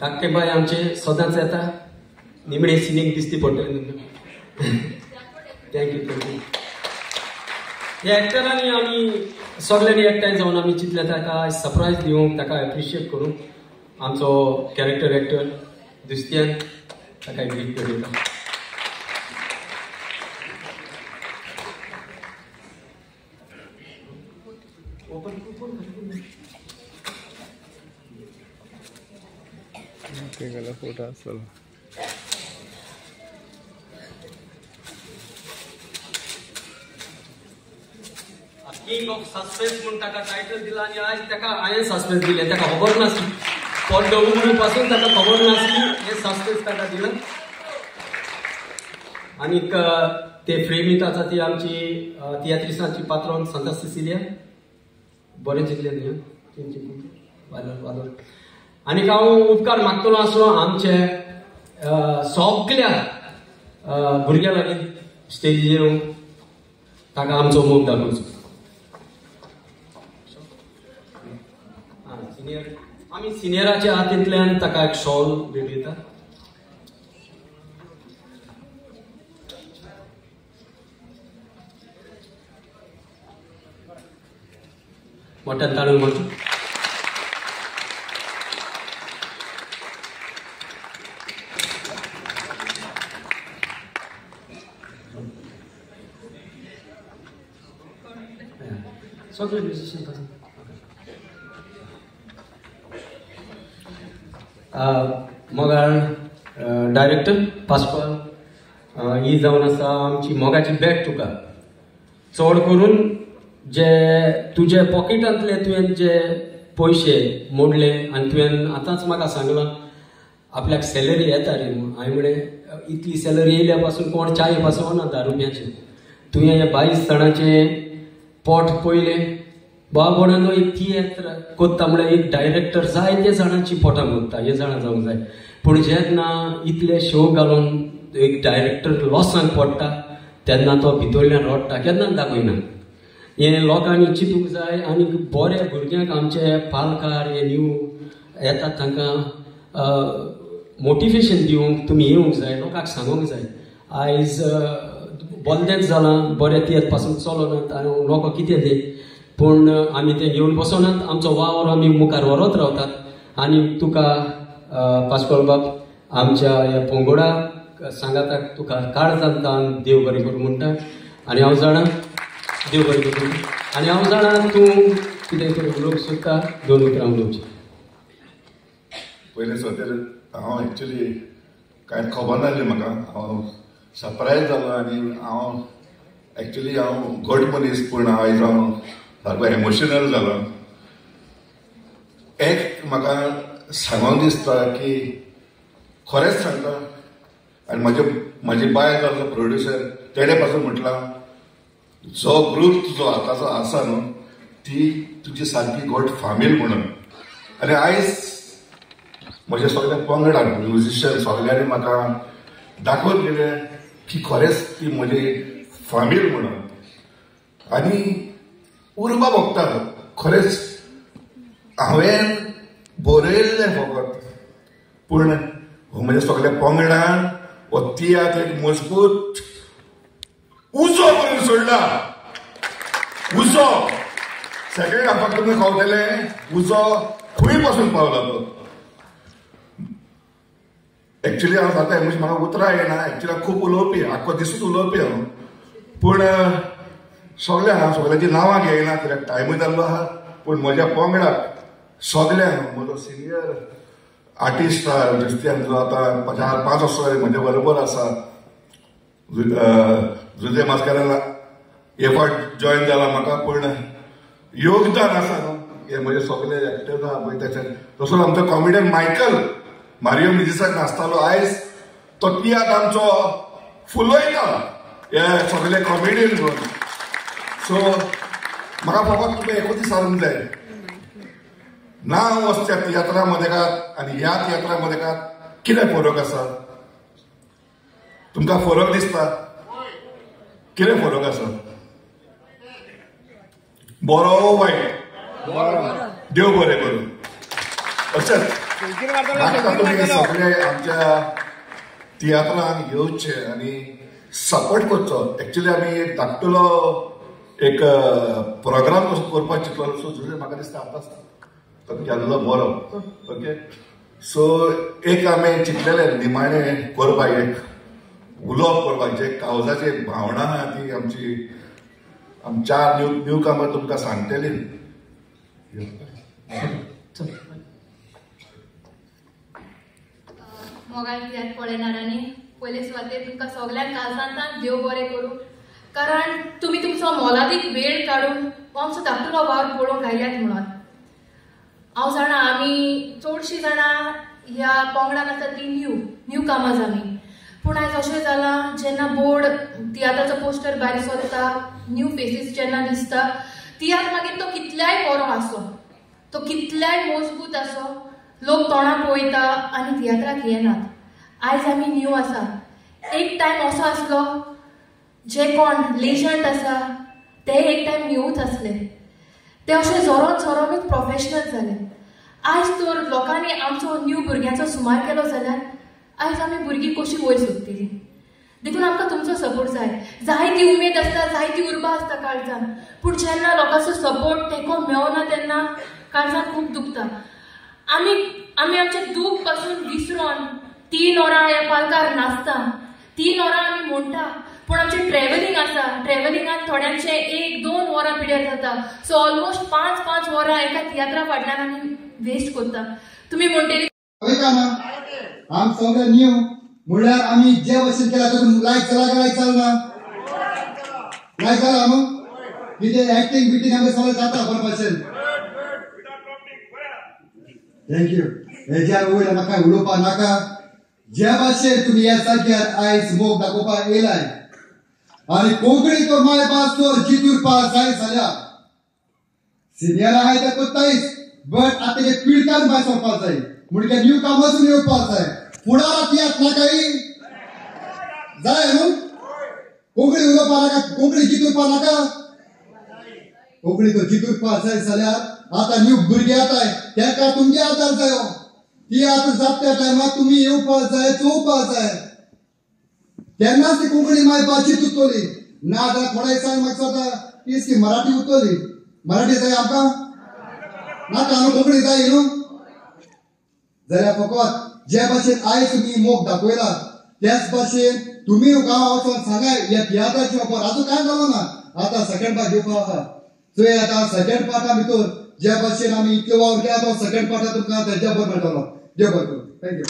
धाकटे बाय आमचे सदांच येता निमणे सिनीक दिसती पडटले थँक्यू थँक्यू. ह्या एक्टरांनी आमी सगळ्यांनी एकठांय जावन आमी चिंतले ताका सरप्रायज दिवंक ताका एप्रिशिएट करून आमचो कॅरेक्टर एक्टर दुस्त्यान ताका एक गिफ्ट दिता. फोटो असलो किंग ऑफ सस्पेन्स म्हणून ताका टायटल दिला आणि आज ताका हांवें सस्पेन्स दिले ताका खबर नासली पड्डो उमरी पासून ताका खबर नासली हे सस्पेन्स ताका दिलं. आनीक ते फ्रेमीत आसा ती आमची तियात्रिसांची पात्रोन संता सिसिलिया बरें चिंतले न्ही वालोर. आनीक हांव उपकार मागतलो आसलो आमचे सगळ्या भुरग्यां लागीं स्टेजीर येवन ताका आमचो मोग दाखोवचो. आमी सिनियराच्या हातींतल्यान ताका एक शॉल भेट दिता. मोठ्यान ताळून म्हणचो. सगळे म्युजिशियन पासून मोगाळ डायरेक्टर पास्कॉल ही जावन आसा आमची मोगाची बॅग तुका चड करून जे तुजे पॉकेटांतले तुवें जे पयशे मोडले आनी तुवें आतांच म्हाका सांगलां आपल्याक सॅलरी येता रे म्हणून हांवें म्हळें इतली सॅलरी येयल्या पासून कोण चाये पासवना 10 रुपयाचे तुवें हे 22 जाणांचे पोट पयले बाळगोणानो एक तियेत्र कोत्ता म्हळ्यार एक डायरेक्टर जायते जाणांची पोटां मोडटा हे जाणां जावंक जाय. पूण जेन्ना इतले शो घालून एक डायरेक्टर लॉसांक पडटा तेन्ना तो भितरल्यान रडटा केन्नाच दाखयना. हे लोकांनी चिंतूंक जाय आनी बऱ्या भुरग्यांक आमचे पालकार हे न्यू येतात तांकां मोटिवेशन दिवंक तुमी येवंक जाय लोकांक सांगूंक जाय. आयज बोलदेंच जालां बरें तियेत पासून चलनात आनी लोक कितें दे पूण आमी ते घेवन बसनात आमचो वावर आमी मुखार व्हरत रावतात. आनी तुका पास्कॉल बाब आमच्या ह्या पोंगोडाक सांगाताक तुका काळ जाता देव बरें करूं म्हणटा. आनी हांव जाणां देव बरें करूं आनी हांव जाणां तूं कितें तरी उलोवंक सोदता 2 उतरां उलोवचें. पयले सुवातेर हांव एक्चुली कांय खबर नासलें म्हाका हांव सरप्रायज जालो आनी हांव एक्चुली हांव घट मनीस पूण आयज हांव सारको इमोशनल जालो. एक म्हाका सांगूंक दिसता की खरेंच सांगता आनी म्हाजी बाय जाल्लो प्रोड्युसर तेणे पासून म्हटलां जो ग्रूप तुजो आतांचो आसा न्हू ती तुजी सारकी घट फामील म्हणून. आनी आयज म्हजे सगळे पंगडाक म्युजिशियन सगळ्यांनी म्हाका दाखोवन दिलें की खरेंच ती म्हजी फामील म्हणून. आनी उर्बा भोगता खरेंच हांवें बरयल्लें फकत पूण म्हजे सगळ्या पंगडान हो तियात्र एक मजबूत उजो करून सोडला. उजो सेकंड हाफाक तुमी खावतले उजो खंय पासून पावला तो. एक्चुली हांव जाता म्हाका उतरां येना एक्चुली खूब उलोवपी आख्खो दिसूच उलोवपी हांव पूण सगळ्यांची नांवां घेयना कित्याक टायमूय जाल्लो आहा. पूण म्हज्या पंगडाक सगळ्यांक म्हजो सिनियर आर्टिस्ट नुस्त्यान जो आतां 4-5 वर्सां म्हजे बरोबर आसा जुजे मास्काराला हे फावट जॉयन जाला म्हाका पूण योगदान आसा न्हू हे म्हजे सगळे एक्टर्स आहा पळय त्याच्यात. तसोच आमचो कॉमेडियन मायकल मारियो म्युजिसाक नाचतालो आयज तो तियात्र आमचो फुलयता हे सगळे कॉमेडियन म्हणून. सो म्हाका फकत तुका एकूच विचारूंक जाय नांव वचच्या तियात्रा मदेकात आनी ह्या तियात्रा मदेकात कितें फरक आसा तुमकां फरक दिसता कितें फरक आसा बरो वायट देव बरें करूं अशेंच नाटकां तुम्ही सगळे आमच्या तियात्रांक येवचे आनी सपोर्ट करचो. एक्चुअली आमी धाकटुलो एक प्रोग्राम कसो करपाक चिंतलो, सो जुले म्हाका दिसता आतांच तो केल्लो बरो. ओके, सो एक आमी चिंतलेलें निमाणें करपाक, एक उलोवप करपाक, जे कावजाची भावना आहा ती आमची चार न्यू कामर तुमकां सांगतली. मोगाळ कित्याक पळयणाऱ्यांनी पयले सुवातेर तुमकां सगळ्यांक काळजांतल्यान देव बरें करूं, कारण तुमी तुमचो मोलादीक वेळ काडून आमचो धाकटुलो वावर पळोवंक आयल्यात म्हणून. हांव जाणा आमी चडशीं जाणां ह्या पंगडान आसा ती न्यू कामर्स आमी, पूण आयज अशें जालां जेन्ना बोर्ड तियात्राचो पोस्टर भायर सरता, न्यू फेसीस जेन्ना दिसता, तियात्र मागीर तो कितल्याय बरो आसो, तो कितल्याय मजबूत आसो, लोक तोंडां पळयता आनी तियात्राक येनात. आयज आमी न्यू आसा. एक टायम असो आसलो जे कोण लेजंड आसा ते एक टायम न्यूच आसले, ते अशें जोरोनूच प्रोफेशनल जाले. आयज तर लोकांनी आमचो न्यू भुरग्यांचो सुमार केलो जाल्यार आयज आमी भुरगीं कशी वयर सोदतली. देखून आमकां तुमचो सपोर्ट जाय. जायती उमेद आसता, जायती उर्बा आसता काळजान, पूण जेन्ना लोकांचो सपोर्ट तेंको मेळना तेन्ना काळजान खूब दुखता. आमी आमचें दूख पासून विसरून 3 वरां ह्या पालकार नाचता, 3 वरां आमी म्हणटा, पूण आमचें ट्रॅव्हलिंग आसा, ट्रॅव्हलिंगान थोड्यांचे 1-2 वरां पिड्यार जाता. सो ऑलमोस्ट 5-5 वरां एका तियात्रा फाटल्यान आमी वेस्ट करता. तुमी म्हणटली आम सगळे न्यू म्हणल्यार आमी जे भशेन केला तातूंत लायक चला काय लायक चलना, लायक चला न्हू. कितें एक्टींग बिटींग आमकां सगळें जाता बरे भशेन. थँक्यू. हेज्या वयर म्हाका उलोवपा नाका. जे भाशेन तुमी ह्या जाग्यार आयज मोग दाखोवपाक येयलाय आनी कोंकणी तो मायभास तर जितूरपा जाय जाल्यार सिनियर आहाय ते कोत्तायच, बट आतां हे पिळकान भायर सरपाक जाय. म्हणजे न्यू कामर्सून येवपाक जाय. फुडाराक येत नाकाय जाय न्हू. कोंकणी उलोवपा नाका, कोंकणी जितूरपा नाका. कोंकणी तो जितूरपा जाय जाल्यार आतां न्यू भुरगे येताय तेका तुमगे आदार जायो. ती आतां जाता त्या टायमार तुमी येवपाक जाय, चोवपाक जाय. तेन्नाच ती कोंकणी मायभास जितूरतली. ना जाल्यार थोडे दिसांनी म्हाका जाता तीच की मराठी उरतली. मराठी जाय आमकां नाका न्हू, कोंकणी जाय न्हू. जाल्यार फकत जे भाशेन आयज तुमी मोग दाखयला त्याच भाशेन तुमी गांवां वचून सांगाय ह्या तियात्राची ऑफर अजून कांय जालो ना. आतां सेकंड पार्ट दिवपाक आहा. सो आतां सेकंड पार्टा भितर ज्या भाशेन आमी इतलो वावर केला तो सेकंड पार्टान तुमकां तेज्या बरो मेळटलो. देव बरें करूं. थँक्यू.